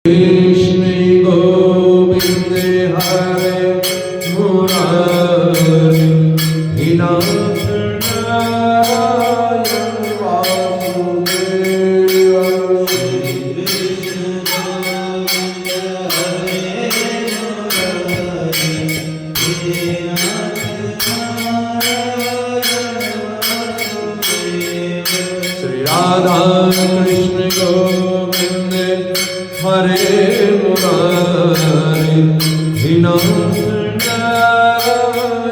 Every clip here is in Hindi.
कृष्ण गोविंद हरे मुरारी हे नाथ नारायण वासुदेव। श्री कृष्ण गोविंद हरे मुरारी हे नाथ नारायण वासुदेव। श्री राधा कृष्ण गोविंद हरे मुरारी हे नाथ नारायण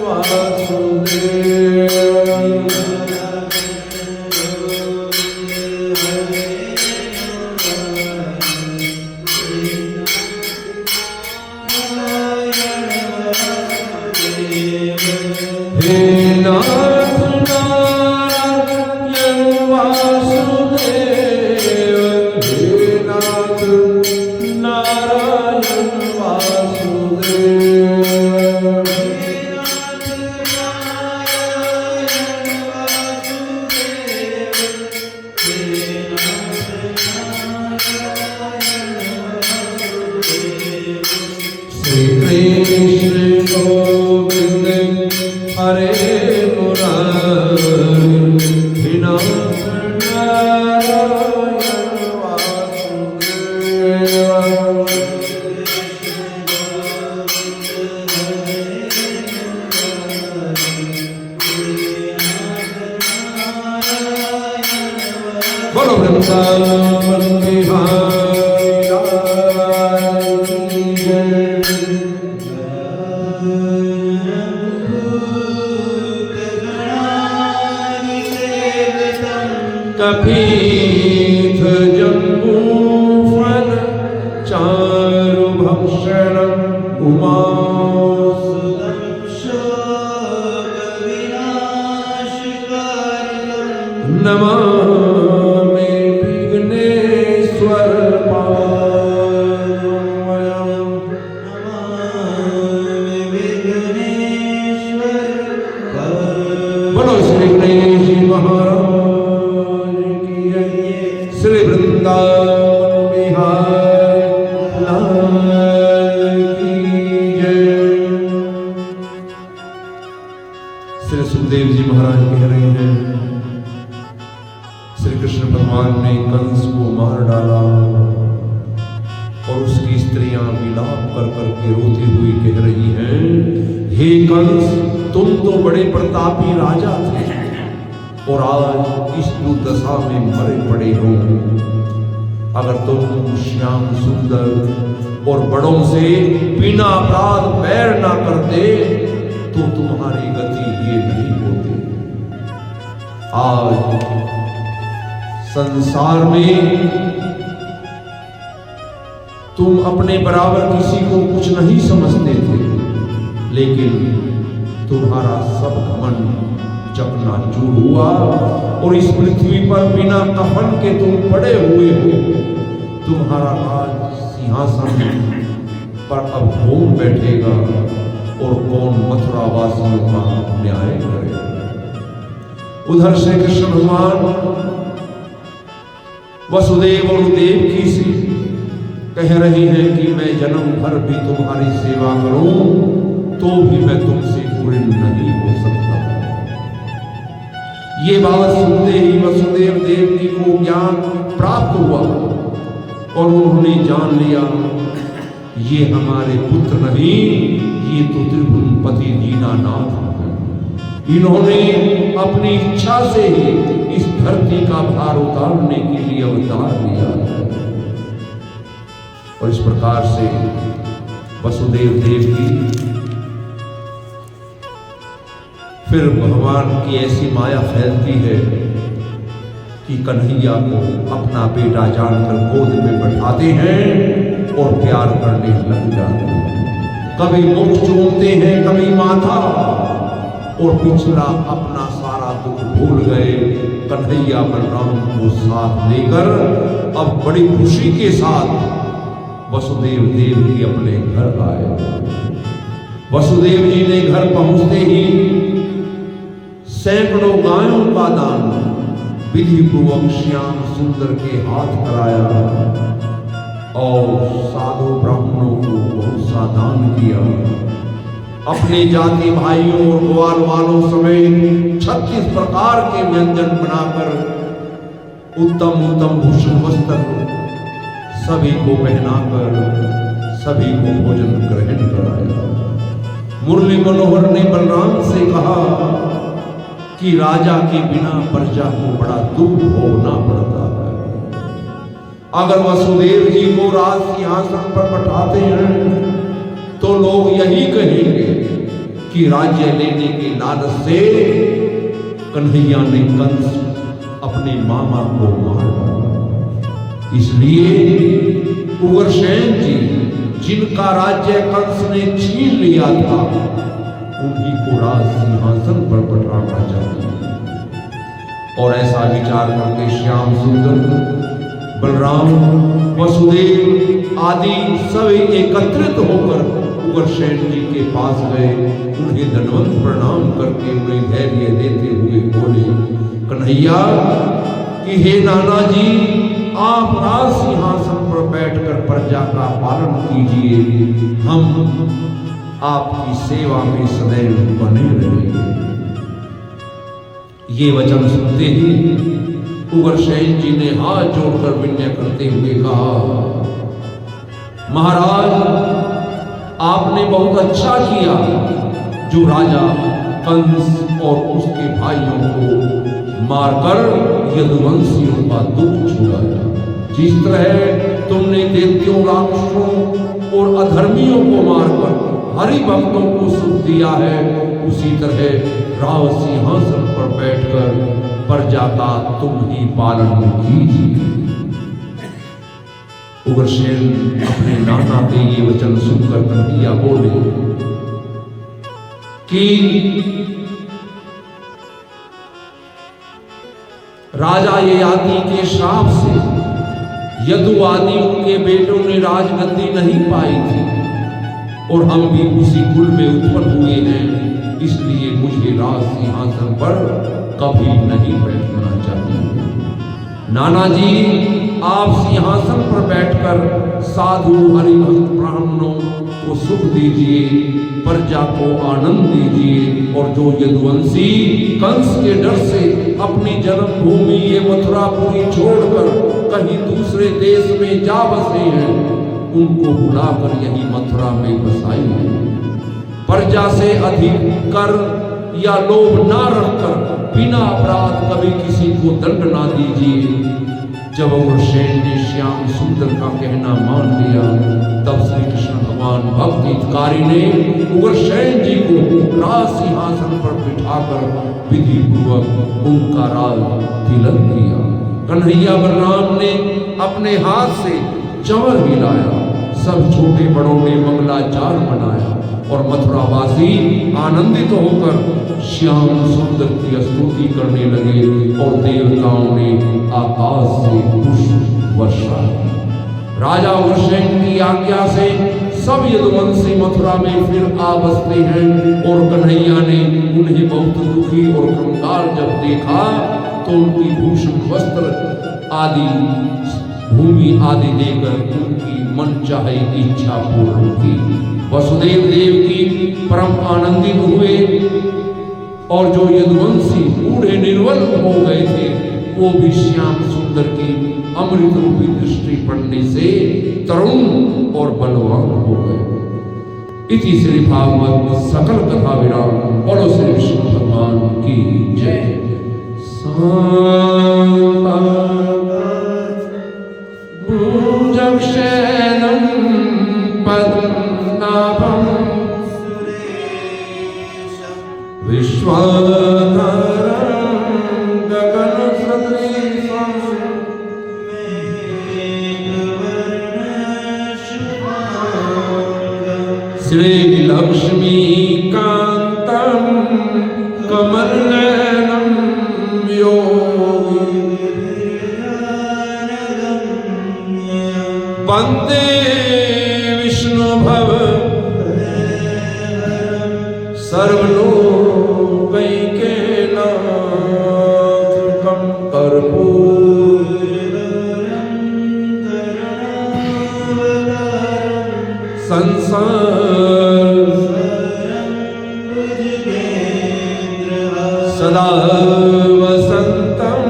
वासुदेव। हे नाथ नारायण वासुदेव। हे नाथ नारायण वासुदेव। श्री कृष्ण गोविंद हरे मुरारी हे नाथ नारायण वासुदेव। बोलो वृंदावन बिहारी लाल की जय। कपीथ जम्बू फल चारु भक्षण उमासुतं शोक विनाशकारिणं नमामि विघ्नेश्वर पादमयं। नमामि विघ्नेश्वर पादमयं। बोलो श्री गणेश महाराज श्री वृंदावन बिहारी लाल की जय। श्री सुखदेव जी महाराज कह रहे हैं श्री कृष्ण भगवान ने कंस को मार डाला और उसकी स्त्रियां विलाप कर करके रोती हुई कह रही हैं, हे कंस, तुम तो बड़े प्रतापी राजा थे और आज इस दुर्दशा में मरे पड़े हो। अगर तुम श्याम सुंदर और बड़ों से बिना अपराध बैर ना करते तो तुम्हारी गति ये नहीं होती। आज संसार में तुम अपने बराबर किसी को कुछ नहीं समझते थे, लेकिन तुम्हारा सब घमंड चकनाचूर हुआ और इस पृथ्वी पर बिना कफन के तुम पड़े हुए हो। तुम्हारा राज सिंहासन पर अब कौन बैठेगा और कौन मथुरा वासियों का न्याय करेगा। उधर श्री कृष्ण भगवान वसुदेव और देवकी से कह रही हैं कि मैं जन्म भर भी तुम्हारी सेवा करूं तो भी मैं तुमसे पूर्ण नहीं हो सकता। ये बात सुनते ही वसुदेव देवकी को ज्ञान प्राप्त हुआ और उन्होंने जान लिया ये हमारे पुत्र नहीं, ये तो त्रिभुवनपति दीनानाथ हैं। इन्होंने अपनी इच्छा से ही इस धरती का भार उतारने के लिए अवतार लिया और इस प्रकार से वसुदेव देवकी फिर भगवान की ऐसी माया फैलती है कि कन्हैया को अपना बेटा जानकर गोद में बैठाते हैं और प्यार करने लग जाते हैं। कभी मुख चूमते हैं, कभी माथा, और पिछला अपना सारा दुख भूल गए। कन्हैया बलराम को साथ लेकर अब बड़ी खुशी के साथ वसुदेव देवकी अपने घर आए। वसुदेव जी ने घर पहुंचते ही सैकड़ों गायों का दान विधि पूर्वक श्याम सुंदर के हाथ कराया साधु ब्राह्मणों को बहुत सा दान किया। अपने जाति भाइयों और ग्वाल वालों समेत 36 प्रकार के व्यंजन बनाकर उत्तम उत्तम भूषण वस्त्र सभी को पहनाकर सभी को भोजन ग्रहण कराया। मुरली मनोहर ने बलराम से कहा कि राजा के बिना प्रजा को बड़ा दुख भोगना पड़ता है। अगर वसुदेव जी को राज सिंहासन पर बैठाते हैं तो लोग यही कहेंगे कि राज्य लेने के लालच से कन्हैया ने कंस अपने मामा को मार डाला। इसलिए उग्रसेन जी जिनका राज्य कंस ने छीन लिया था उन्हीं को राज सिंहासन पर बैठाना चाहिए। और ऐसा विचार करके श्याम सुंदर, बलराम, वसुदेव आदि सभी एकत्रित होकर उग्रसेन जी के पास गए। उन्हें दंडवत प्रणाम करके उन्हें धैर्य देते हुए बोले, कन्हैया कि हे नाना जी, आप राज सिंहासन पर बैठकर प्रजा का पालन कीजिए, हम आपकी सेवा में सदैव बने रहेंगे। ये वचन सुनते ही उग्रसेन जी ने हाथ जोड़कर विनय करते हुए कहा, महाराज आपने बहुत अच्छा किया जो राजा कंस और उसके भाइयों को मारकर यदुवंशियों का दुख छुड़ाया। जिस तरह तुमने दैत्यों, राक्षसों और अधर्मियों को मारकर हरि भक्तों को सुख दिया है, उसी तरह राज सिंहासन पर बैठकर प्रजा का तुम ही पालन कीजिए। उग्रसेन अपने नाना के ये वचन सुनकर कन्हैया बोले कि राजा ययाति के श्राप से यदु आदि उनके बेटों ने राजगद्दी नहीं पाई थी और हम भी उसी कुल में उत्पन्न हुए हैं, इसलिए मुझे राज सिंहासन पर कभी नहीं बैठना चाहिए। नाना जी, आप सिंहासन पर बैठकर साधु हरिभक्त ब्राह्मणों को सुख दीजिए, प्रजा को आनंद दीजिए, और जो यदुवंशी कंस के डर से अपनी जन्मभूमि ये मथुरापुरी छोड़कर कहीं दूसरे देश में जा बसे हैं, उनको बुलाकर यही मथुरा में बसाइए। प्रजा से अधिक कर या लोभ ना रखकर बिना अपराध कभी किसी को दंड ना दीजिए। जब उग्रसेन ने श्याम सुंदर का कहना मान लिया, तब श्री कृष्ण भगवान भक्त हितकारी ने उग्रसेन जी को राज सिंहासन पर बिठाकर विधि पूर्वक उनका राज तिलक किया। कन्हैया बलराम ने अपने हाथ से चंवर हिलाया, सब छोटे बड़ों ने मंगलाचार मनाया और मथुरावासी आनंदित होकर श्याम सुंदर की स्तुति करने लगे और देवताओं ने आकाश से पुष्प वर्षा की। राजा उग्रसेन की आज्ञा से सब यदुवंशी मथुरा में फिर आ बसते हैं और कन्हैया ने उन्हें बहुत दुखी और कंगाल जब देखा तो उनकी भूषण वस्त्र आदि भूमि आदि देकर उनकी मन चाहे इच्छा पूर्ण की। वसुदेव देव की परम आनंदित हुए और जो यदुवंशी बूढ़े निर्बल हो गए थे वो भी श्याम सुंदर की अमृत रूपी दृष्टि पड़ने से तरुण और बलवान हो गए। इति श्री भागवत सकल कथा विराम। बोलो श्री विष्णु भगवान की जय। भुजगशयनं पद्मनाभं विश्वाधारं गगनसदृशं श्रीलक्ष्मीकान्तं कमलनयनं योगी वन्दे विष्णु भव सर्वलोकैकनाथं कर्पूरं संसार सदा वसन्तं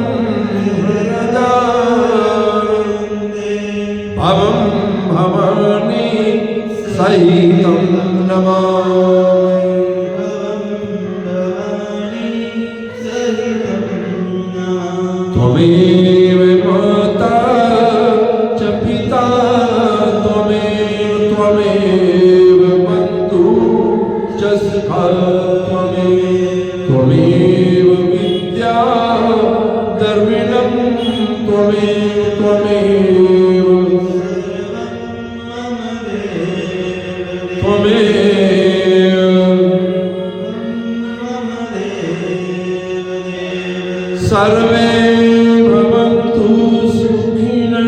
भवं भवानी सहितं नमामि। त्वमेव माता च पिता त्वमेव बन्धु च सखा त्वमेव विद्या द्रविणं त्वमेव सर्वे भवन्तु सुखिनः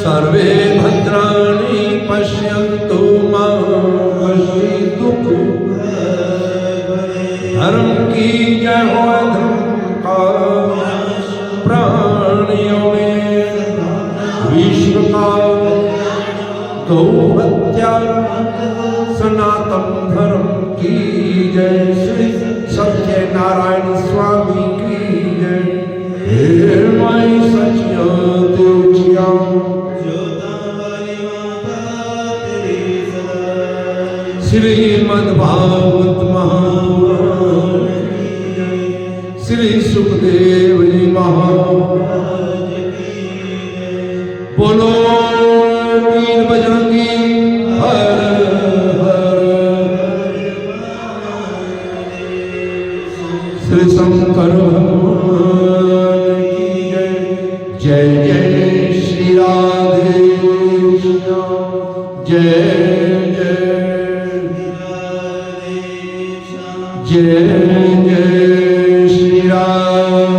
सर्वे भद्राणि पश्यन्तु मा कश्चित् धर्म की जय हो धर्म का प्राणियों में विश्व का गौ हत्या सनातन धर्म की जय श्री सत्यनारायण स्वामी की जय। हे माई सचिया देवचिया श्रीमद्भागवत महापुराण श्री सुखदेव जी महाराज बोलो वीर बजरंगी हर हर। श्री शंकर भगवान की जय। जय जय श्री राधे जय जय जय श्री राम।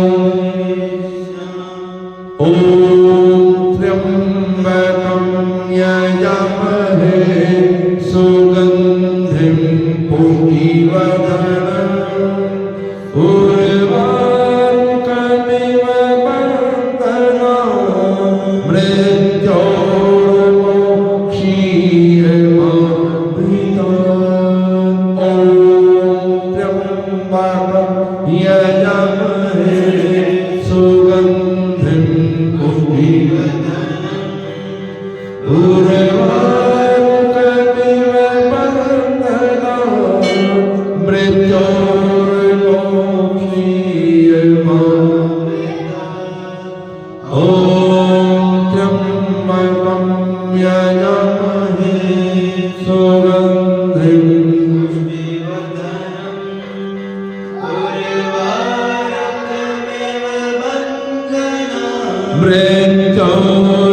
ओम त्र्यंबकं यजामहे सुगंधिं पुष्टिवर्धनम् उर्वारुकमिव बन्धनान् मृत्योर्मोक्षीयमामृतात्। यजामहे सुगंधिं पुष्टिवर्धनम् उर्वारुकमिव बन्धनान् मृत्योर्मोक्षीयमामृतात्। ॐ त्र्यंबकं यजामहे सुगंधिं मृत्योर्मोक्षीयमामृतात्।